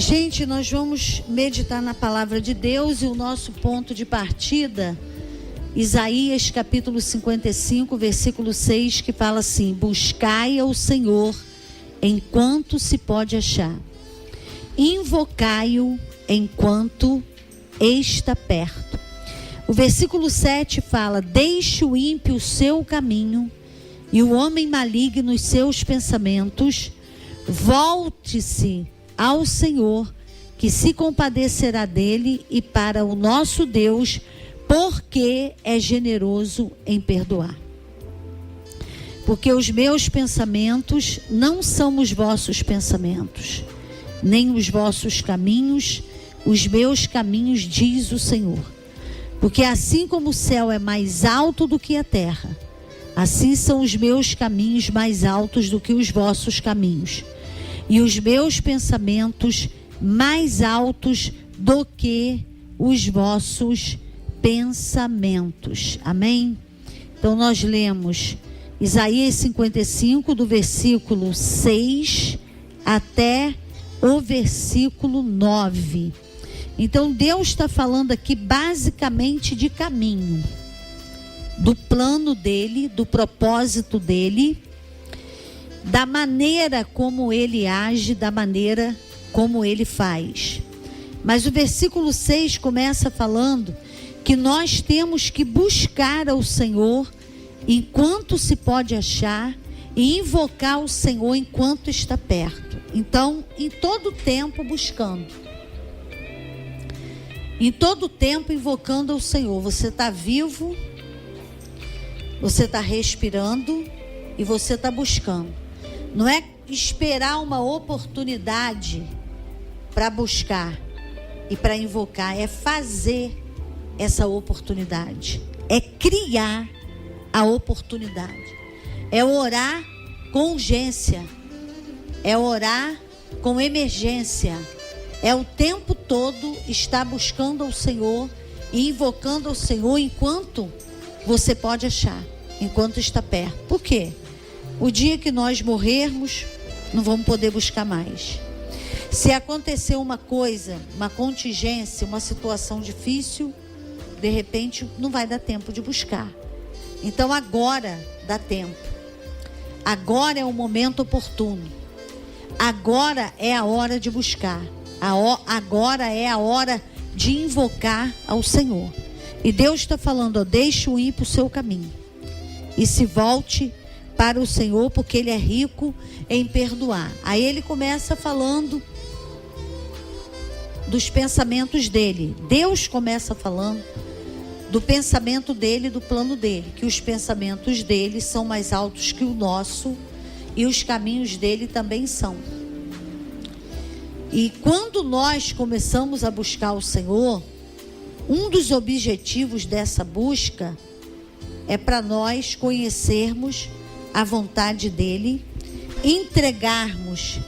Gente, nós vamos meditar na palavra de Deus e o nosso ponto de partida, Isaías capítulo 55, versículo 6, que fala assim: buscai ao Senhor enquanto se pode achar, invocai-o enquanto está perto. O versículo 7 fala: deixe o ímpio o seu caminho e o homem maligno os seus pensamentos, volte-se ao Senhor, que se compadecerá dele, e para o nosso Deus, porque é generoso em perdoar. Porque os meus pensamentos não são os vossos pensamentos, nem os vossos caminhos, os meus caminhos, diz o Senhor. Porque assim como o céu é mais alto do que a terra, assim são os meus caminhos mais altos do que os vossos caminhos, e os meus pensamentos mais altos do que os vossos pensamentos. Amém? Então nós lemos Isaías 55, do versículo 6 até o versículo 9. Então Deus está falando aqui basicamente de caminho, do plano dele, do propósito dele, da maneira como ele age, da maneira como ele faz. Mas o versículo 6 começa falando que nós temos que buscar ao Senhor enquanto se pode achar e invocar o Senhor enquanto está perto. Então, em todo tempo buscando, em todo tempo invocando ao Senhor. Você está vivo, você está respirando e você está buscando. Não é esperar uma oportunidade para buscar e para invocar, é fazer essa oportunidade, é criar a oportunidade, é orar com urgência, é orar com emergência, é o tempo todo estar buscando ao Senhor e invocando ao Senhor enquanto você pode achar, enquanto está perto. Por quê? O dia que nós morrermos, não vamos poder buscar mais. Se acontecer uma coisa, uma contingência, uma situação difícil, de repente não vai dar tempo de buscar. Então agora dá tempo. Agora é o momento oportuno. Agora é a hora de buscar. Agora é a hora de invocar ao Senhor. E Deus está falando: deixe o ímpio o seu caminho e se volte para o Senhor, porque Ele é rico em perdoar. Aí ele começa falando dos pensamentos dele. Deus começa falando do pensamento dele, do plano dele, que os pensamentos dele são mais altos que o nosso e os caminhos dele também são. E quando nós começamos a buscar o Senhor, um dos objetivos dessa busca é para nós conhecermos a vontade dele, entregarmos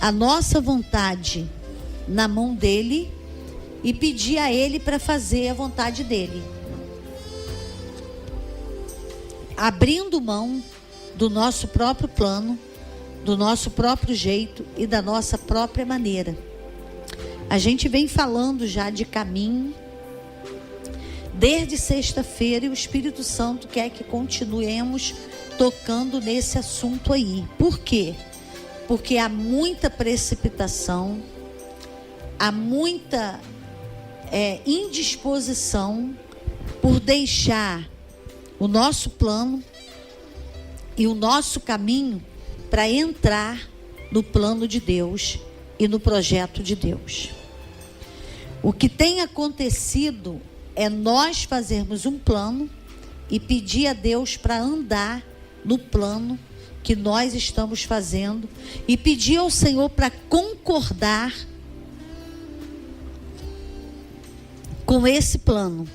a nossa vontade na mão dele e pedir a ele para fazer a vontade dele, abrindo mão do nosso próprio plano, do nosso próprio jeito e da nossa própria maneira. A gente vem falando já de caminho desde sexta-feira, e o Espírito Santo quer que continuemos tocando nesse assunto aí. Por quê? Porque há muita precipitação, há muita indisposição por deixar o nosso plano e o nosso caminho para entrar no plano de Deus e no projeto de Deus. O que tem acontecido é nós fazermos um plano e pedir a Deus para andar no plano que nós estamos fazendo e pedir ao Senhor para concordar com esse plano,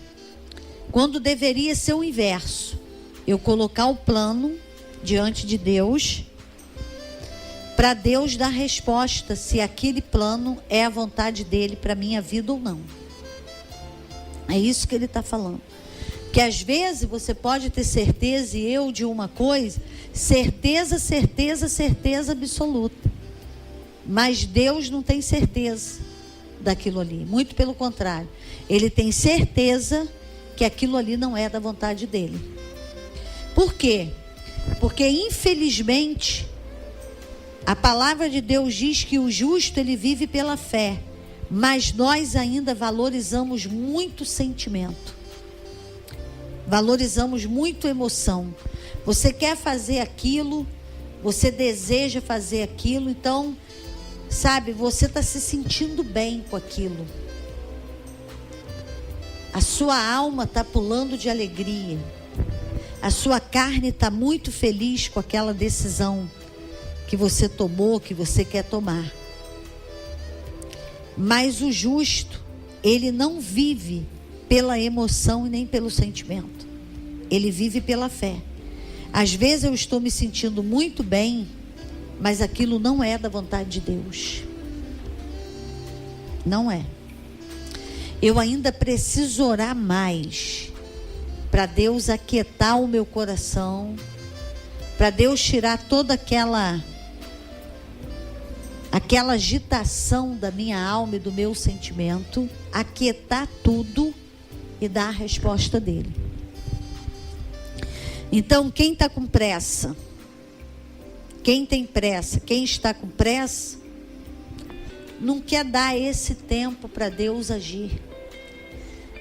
quando deveria ser o inverso: eu colocar o plano diante de Deus, para Deus dar resposta se aquele plano é a vontade dele para a minha vida ou não. É isso que ele está falando. Que às vezes você pode ter certeza, e eu de uma coisa, certeza absoluta. Mas Deus não tem certeza daquilo ali. Muito pelo contrário. Ele tem certeza que aquilo ali não é da vontade dele. Por quê? Porque, infelizmente, a palavra de Deus diz que o justo, ele vive pela fé. Mas nós ainda valorizamos muito sentimento. Valorizamos muito emoção. Você quer fazer aquilo, você deseja fazer aquilo, então, sabe, você está se sentindo bem com aquilo. A sua alma está pulando de alegria. A sua carne está muito feliz com aquela decisão que você tomou, que você quer tomar. Mas o justo, ele não vive pela emoção e nem pelo sentimento. Ele vive pela fé. Às vezes eu estou me sentindo muito bem, mas aquilo não é da vontade de Deus. Não é. Eu ainda preciso orar mais para Deus aquietar o meu coração, para Deus tirar toda aquela agitação da minha alma e do meu sentimento, aquietar tudo e dar a resposta dele. Então, quem está com pressa, quem tem pressa, quem está com pressa, não quer dar esse tempo para Deus agir,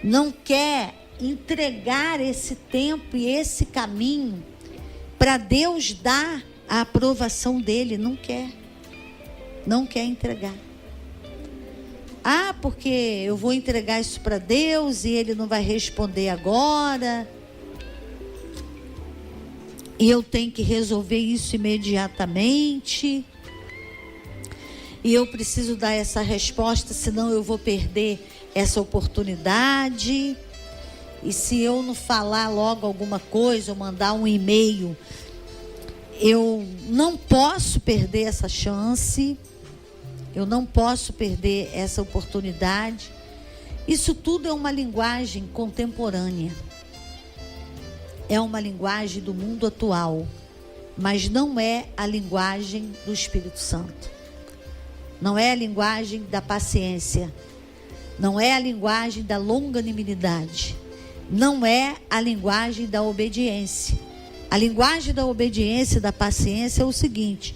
não quer entregar esse tempo e esse caminho para Deus dar a aprovação dele, não quer entregar. Porque eu vou entregar isso para Deus e ele não vai responder agora, e eu tenho que resolver isso imediatamente, e eu preciso dar essa resposta, senão eu vou perder essa oportunidade, e se eu não falar logo alguma coisa, ou mandar um e-mail, eu não posso perder essa chance, eu não posso perder essa oportunidade. Isso tudo é uma linguagem contemporânea. É uma linguagem do mundo atual, mas não é a linguagem do Espírito Santo. Não é a linguagem da paciência. Não é a linguagem da longanimidade. Não é a linguagem da obediência. A linguagem da obediência e da paciência é o seguinte: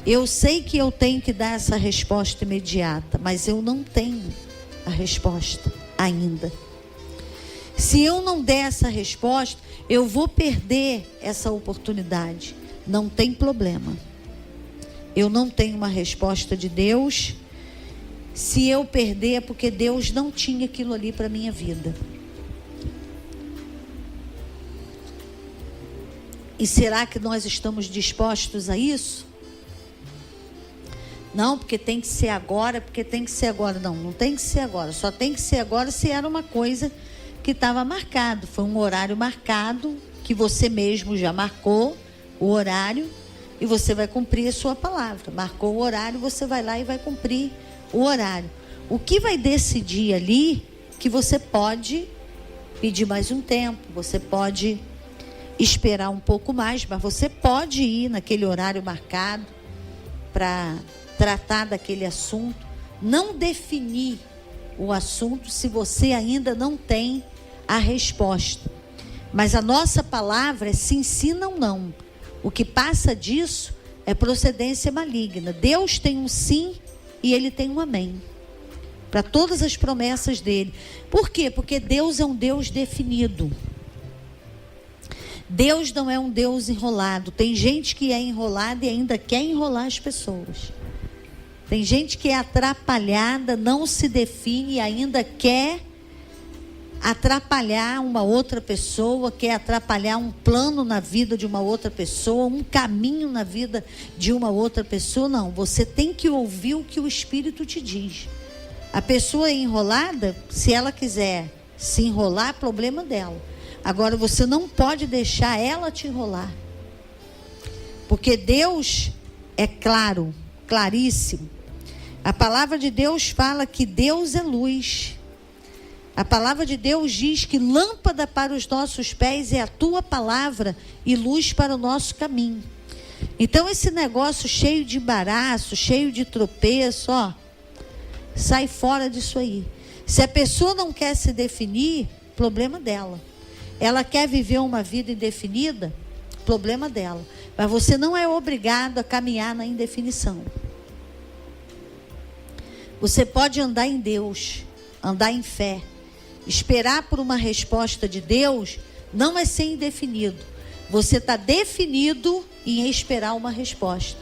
eu sei que eu tenho que dar essa resposta imediata, mas eu não tenho a resposta ainda. Se eu não der essa resposta, eu vou perder essa oportunidade. Não tem problema. Eu não tenho uma resposta de Deus. Se eu perder, é porque Deus não tinha aquilo ali para a minha vida. E será que nós estamos dispostos a isso? Não, porque tem que ser agora, porque tem que ser agora. Não, não tem que ser agora. Só tem que ser agora se era uma coisa que estava marcado. Foi um horário marcado, que você mesmo já marcou o horário, e você vai cumprir a sua palavra. Marcou o horário, você vai lá e vai cumprir o horário. O que vai decidir ali, que você pode pedir mais um tempo, você pode esperar um pouco mais, mas você pode ir naquele horário marcado para tratar daquele assunto. Não definir o assunto se você ainda não tem a resposta. Mas a nossa palavra é sim, sim, não, não. O que passa disso é procedência maligna. Deus tem um sim e ele tem um amém para todas as promessas dele. Por quê? Porque Deus é um Deus definido. Deus não é um Deus enrolado. Tem gente que é enrolada e ainda quer enrolar as pessoas. Tem gente que é atrapalhada, não se define e ainda quer atrapalhar uma outra pessoa, quer atrapalhar um plano na vida de uma outra pessoa, um caminho na vida de uma outra pessoa. Não, você tem que ouvir o que o Espírito te diz. A pessoa é enrolada, se ela quiser se enrolar, problema dela. Agora, você não pode deixar ela te enrolar. Porque Deus é claro, claríssimo. A palavra de Deus fala que Deus é luz. A palavra de Deus diz que lâmpada para os nossos pés é a tua palavra e luz para o nosso caminho. Então esse negócio cheio de embaraço, cheio de tropeço, ó, sai fora disso aí. Se a pessoa não quer se definir, problema dela. Ela quer viver uma vida indefinida, problema dela. Mas você não é obrigado a caminhar na indefinição. Você pode andar em Deus, andar em fé. Esperar por uma resposta de Deus não é ser indefinido. Você está definido em esperar uma resposta.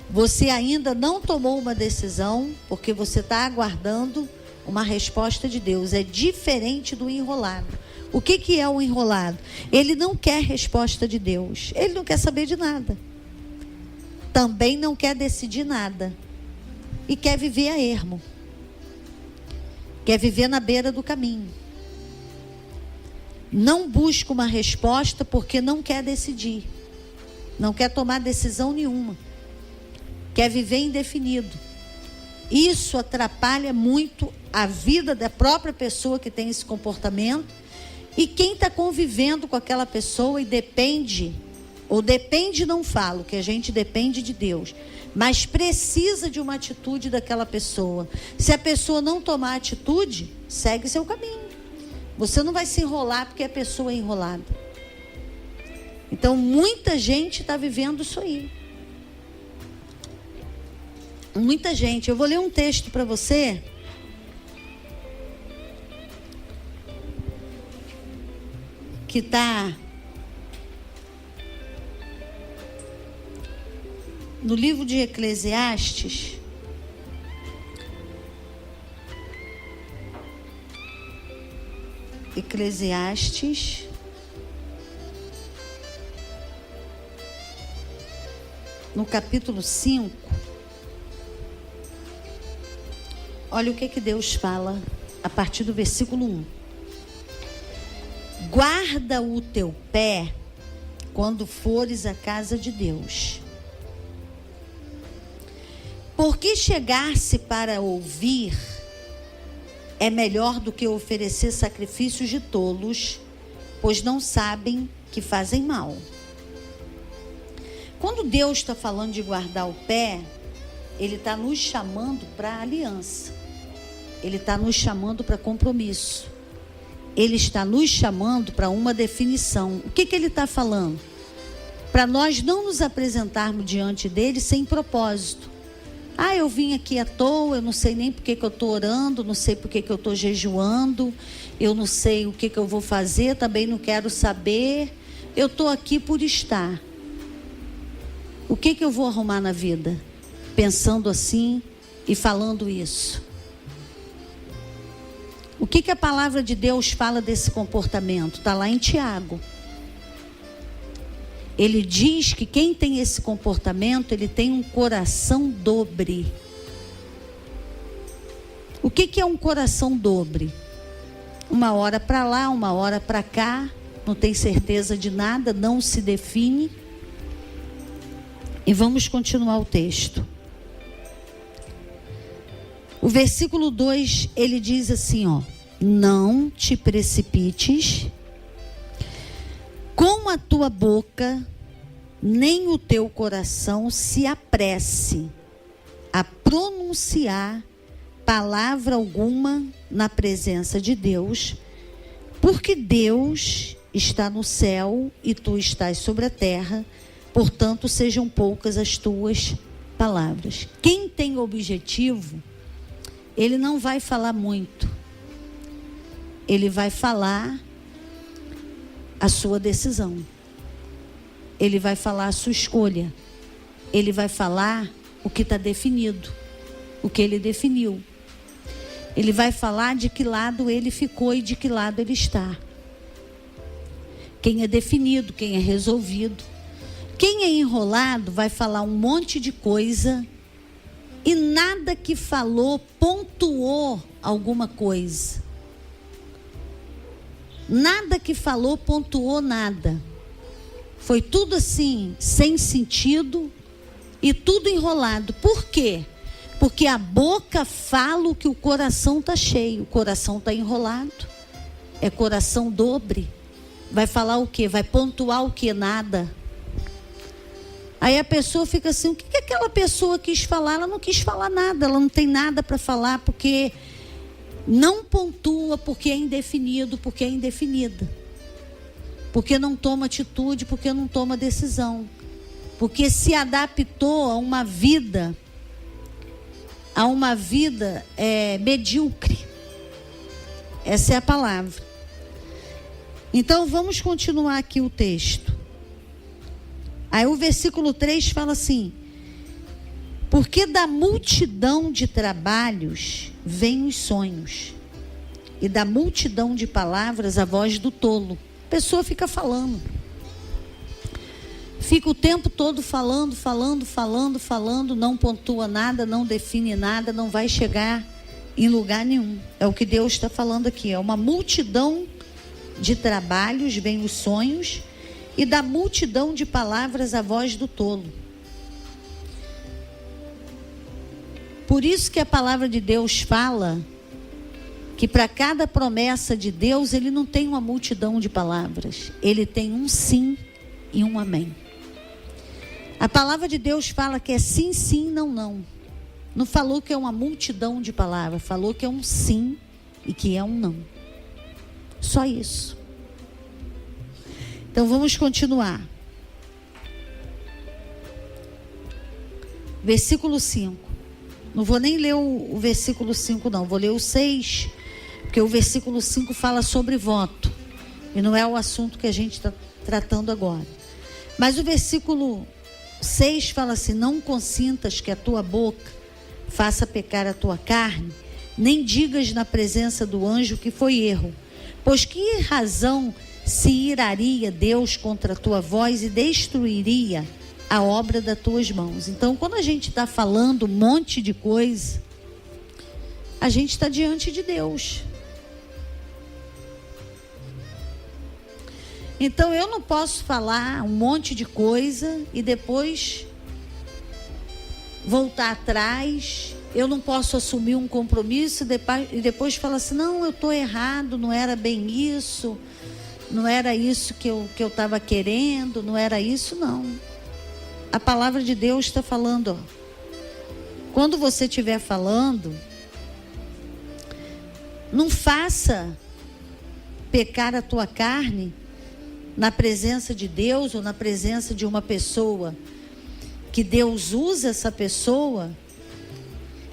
Você ainda não tomou uma decisão, porque você está aguardando uma resposta de Deus. É diferente do enrolado. O que é o enrolado? Ele não quer resposta de Deus. Ele não quer saber de nada. Também não quer decidir nada. E quer viver a ermo. Quer viver na beira do caminho. Não busca uma resposta porque não quer decidir. Não quer tomar decisão nenhuma. Quer viver indefinido. Isso atrapalha muito a vida da própria pessoa que tem esse comportamento. E quem está convivendo com aquela pessoa e depende, ou depende não falo, que a gente depende de Deus, mas precisa de uma atitude daquela pessoa. Se a pessoa não tomar atitude, segue seu caminho. Você não vai se enrolar porque a pessoa é enrolada. Então muita gente está vivendo isso aí. Muita gente. Eu vou ler um texto para você. Que está no livro de Eclesiastes, no capítulo 5, olha o que Deus fala a partir do versículo 1. Guarda o teu pé quando fores à casa de Deus. Porque chegar-se para ouvir é melhor do que oferecer sacrifícios de tolos, pois não sabem que fazem mal. Quando Deus está falando de guardar o pé, Ele está nos chamando para aliança. Ele está nos chamando para compromisso. Ele está nos chamando para uma definição. O que Ele está falando? Para nós não nos apresentarmos diante dele sem propósito. Ah, eu vim aqui à toa, eu não sei nem por que eu estou orando, não sei por que eu estou jejuando, eu não sei o que eu vou fazer, também não quero saber. Eu estou aqui por estar. O que eu vou arrumar na vida? Pensando assim e falando isso. O que a palavra de Deus fala desse comportamento? Está lá em Tiago. Ele diz que quem tem esse comportamento, ele tem um coração dobre. O que é um coração dobre? Uma hora para lá, uma hora para cá, não tem certeza de nada, não se define. E vamos continuar o texto. O versículo 2, ele diz assim, ó: não te precipites com a tua boca, nem o teu coração se apresse a pronunciar palavra alguma na presença de Deus, porque Deus está no céu e tu estás sobre a terra, portanto sejam poucas as tuas palavras. Quem tem objetivo, ele não vai falar muito. Ele vai falar a sua decisão. Ele vai falar a sua escolha. Ele vai falar o que está definido, o que ele definiu. Ele vai falar de que lado ele ficou e de que lado ele está. Quem é definido, quem é resolvido. Quem é enrolado vai falar um monte de coisa e nada que falou pontuou alguma coisa. Nada que falou pontuou nada. Foi tudo assim, sem sentido e tudo enrolado. Por quê? Porque a boca fala o que o coração está cheio. O coração está enrolado. É coração dobre. Vai falar o quê? Vai pontuar o quê? Nada. Aí a pessoa fica assim, o que aquela pessoa quis falar? Ela não quis falar nada, ela não tem nada para falar, porque não pontua, porque é indefinido, porque é indefinida. Porque não toma atitude, porque não toma decisão. Porque se adaptou a uma vida medíocre. Essa é a palavra. Então vamos continuar aqui o texto. Aí o versículo 3 fala assim: porque da multidão de trabalhos vêm os sonhos, e da multidão de palavras a voz do tolo. A pessoa fica falando. Fica o tempo todo falando, não pontua nada, não define nada, não vai chegar em lugar nenhum. É o que Deus está falando aqui. É uma multidão de trabalhos vêm os sonhos, e da multidão de palavras a voz do tolo. Por isso que a palavra de Deus fala que para cada promessa de Deus, ele não tem uma multidão de palavras. Ele tem um sim e um amém. A palavra de Deus fala que é sim, sim, não, não. Não falou que é uma multidão de palavras. Falou que é um sim e que é um não. Só isso. Então vamos continuar. Versículo 5. Não vou nem ler o versículo 5 não. Vou ler o 6. Porque o versículo 5 fala sobre voto. E não é o assunto que a gente está tratando agora. Mas o versículo 6 fala assim: não consintas que a tua boca faça pecar a tua carne, nem digas na presença do anjo que foi erro. Pois que razão se iraria Deus contra a tua voz e destruiria a obra das tuas mãos? Então, quando a gente está falando um monte de coisa, a gente está diante de Deus. Então, eu não posso falar um monte de coisa e depois voltar atrás. Eu não posso assumir um compromisso e depois falar assim: não, eu estou errado, não era bem isso, não era isso que eu estava querendo, não era isso, não. A palavra de Deus está falando, quando você estiver falando, não faça pecar a tua carne na presença de Deus ou na presença de uma pessoa, que Deus usa essa pessoa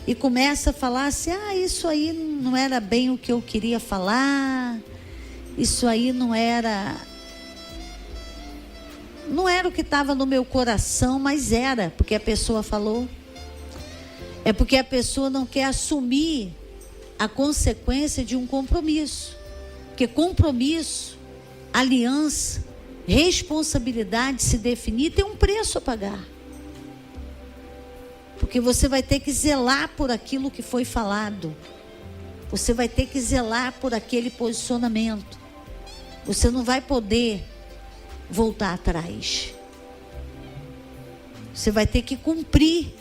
e começa a falar assim: isso aí não era bem o que eu queria falar, isso aí não era o que estava no meu coração, mas era, porque a pessoa falou. É porque a pessoa não quer assumir a consequência de um compromisso. Porque compromisso, aliança, responsabilidade, se definir, tem um preço a pagar. Porque você vai ter que zelar por aquilo que foi falado. Você vai ter que zelar por aquele posicionamento. Você não vai poder voltar atrás. Você vai ter que cumprir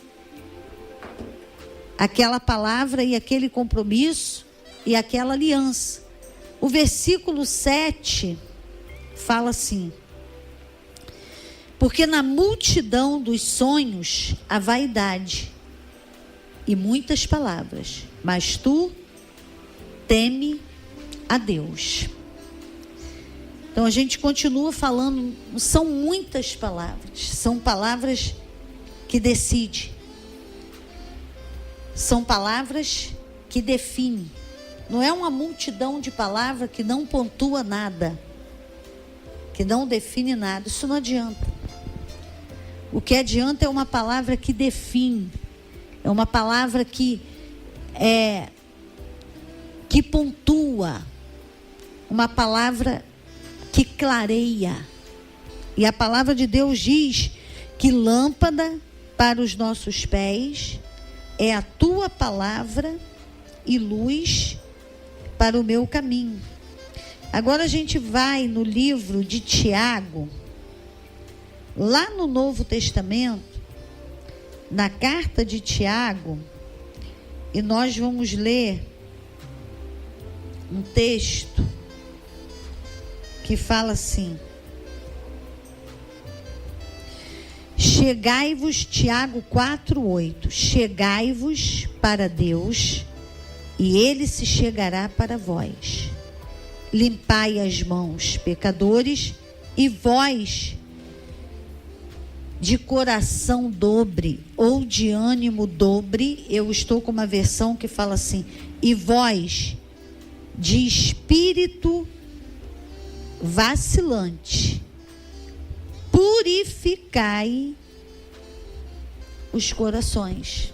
aquela palavra e aquele compromisso e aquela aliança. O versículo 7 fala assim: porque na multidão dos sonhos há vaidade e muitas palavras, mas tu teme a Deus. Então a gente continua falando, são muitas palavras, são palavras que decidem, são palavras que definem. Não é uma multidão de palavras que não pontua nada, que não define nada. Isso não adianta. O que adianta é uma palavra que define, é uma palavra que pontua, uma palavra que clareia. E a palavra de Deus diz que lâmpada para os nossos pés é a tua palavra e luz para o meu caminho. Agora a gente vai no livro de Tiago, lá no Novo Testamento, na carta de Tiago, e nós vamos ler um texto que fala assim: Chegai-vos, Tiago 4:8. Chegai-vos para Deus, e Ele se chegará para vós. Limpai as mãos, pecadores, e vós, de coração dobre ou de ânimo dobre, eu estou com uma versão que fala assim, e vós, de espírito vacilante, purificai os corações.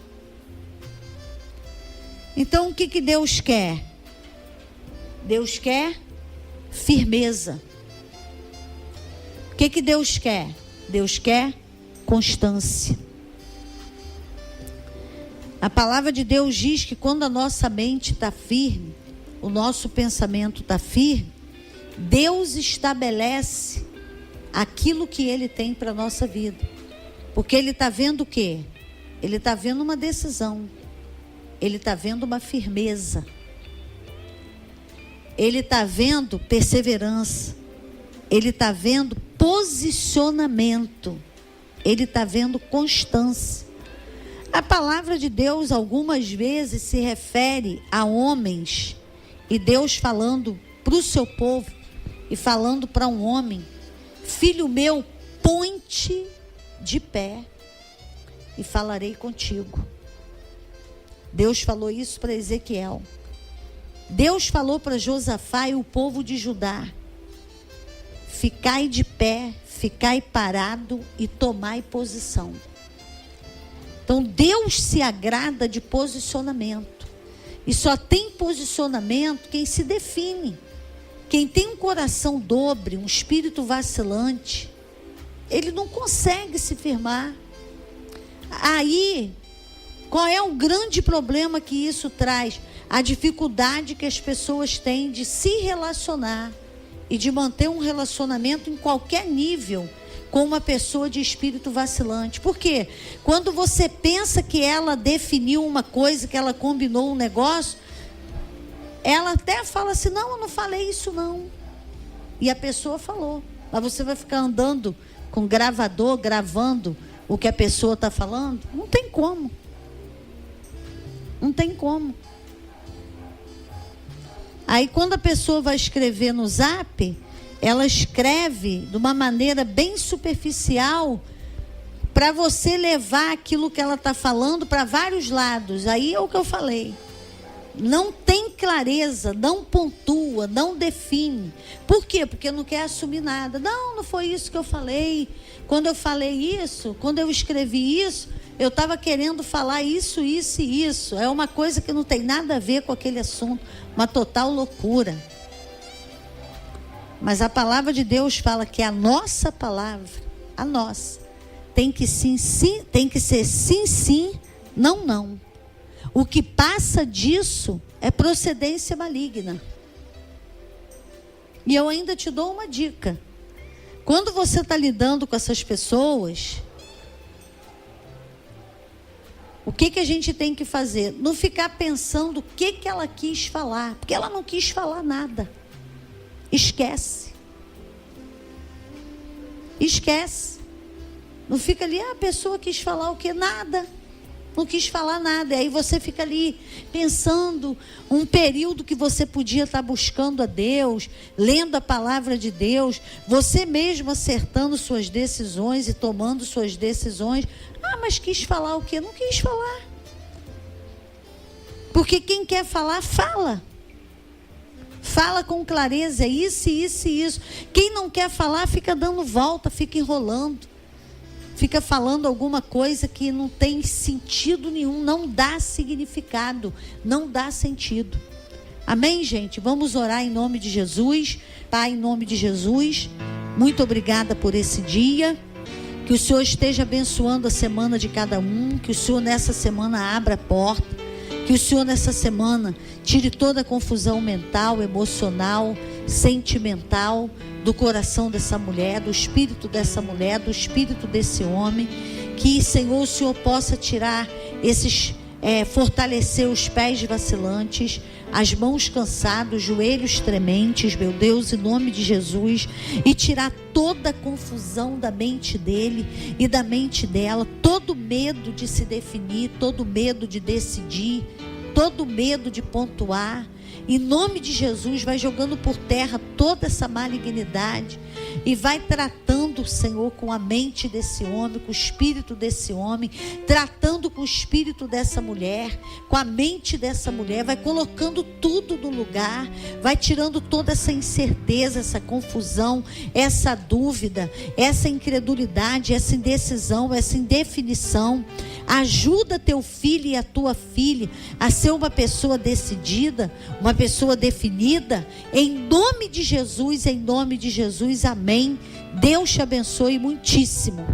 Então, o que Deus quer? Deus quer firmeza. O que Deus quer? Deus quer constância. A palavra de Deus diz que quando a nossa mente está firme, o nosso pensamento está firme, Deus estabelece aquilo que Ele tem para a nossa vida. Porque Ele está vendo o quê? Ele está vendo uma decisão. Ele está vendo uma firmeza. Ele está vendo perseverança. Ele está vendo posicionamento. Ele está vendo constância. A palavra de Deus algumas vezes se refere a homens, e Deus falando para o seu povo e falando para um homem: filho meu, põe-te de pé e falarei contigo. Deus falou isso para Ezequiel. Deus falou para Josafá e o povo de Judá: ficai de pé, ficai parado e tomai posição. Então Deus se agrada de posicionamento. E só tem posicionamento quem se define. Quem tem um coração dobre, um espírito vacilante, ele não consegue se firmar. Aí, qual é o grande problema que isso traz? A dificuldade que as pessoas têm de se relacionar e de manter um relacionamento em qualquer nível com uma pessoa de espírito vacilante. Por quê? Quando você pensa que ela definiu uma coisa, que ela combinou um negócio, ela até fala assim: não, eu não falei isso não. E a pessoa falou. Mas você vai ficar andando com gravador, gravando o que a pessoa está falando? Não tem como. Não tem como. Aí quando a pessoa vai escrever no Zap, ela escreve de uma maneira bem superficial para você levar aquilo que ela está falando para vários lados. Aí é o que eu falei. Não tem clareza, não pontua, não define. Por quê? Porque não quer assumir nada. Não foi isso que eu falei. Quando eu falei isso, quando eu escrevi isso, eu estava querendo falar isso, isso e isso. É uma coisa que não tem nada a ver com aquele assunto. Uma total loucura. Mas a palavra de Deus fala que a nossa palavra, a nossa, tem que sim, sim, tem que ser sim, sim, não, não. O que passa disso é procedência maligna. E eu ainda te dou uma dica. Quando você está lidando com essas pessoas, o que a gente tem que fazer? Não ficar pensando o que ela quis falar, porque ela não quis falar nada. Esquece. Esquece. Não fica ali, a pessoa quis falar o quê? Nada. Não quis falar nada. E aí você fica ali pensando um período que você podia estar buscando a Deus, lendo a palavra de Deus, você mesmo acertando suas decisões e tomando suas decisões. Mas quis falar o quê? Não quis falar. Porque quem quer falar, fala. Fala com clareza, isso, isso e isso. Quem não quer falar, fica dando volta, fica enrolando. Fica falando alguma coisa que não tem sentido nenhum, não dá significado, não dá sentido. Amém, gente? Vamos orar em nome de Jesus. Pai, em nome de Jesus, muito obrigada por esse dia. Que o Senhor esteja abençoando a semana de cada um. Que o Senhor nessa semana abra a porta. Que o Senhor nessa semana tire toda a confusão mental, emocional, sentimental do coração dessa mulher, do espírito dessa mulher, do espírito desse homem. Que, Senhor, o Senhor possa tirar esses fortalecer os pés vacilantes, as mãos cansadas, os joelhos trementes, meu Deus, em nome de Jesus, e tirar toda a confusão da mente dele e da mente dela, todo medo de se definir, todo medo de decidir, todo medo de pontuar. Em nome de Jesus, vai jogando por terra toda essa malignidade e vai tratando, Senhor, com a mente desse homem, com o espírito desse homem, tratando com o espírito dessa mulher, com a mente dessa mulher, vai colocando tudo no lugar, vai tirando toda essa incerteza, essa confusão, essa dúvida, essa incredulidade, essa indecisão, essa indefinição. Ajuda teu filho e a tua filha a ser uma pessoa decidida, uma pessoa definida, em nome de Jesus, amém. Deus te abençoe muitíssimo.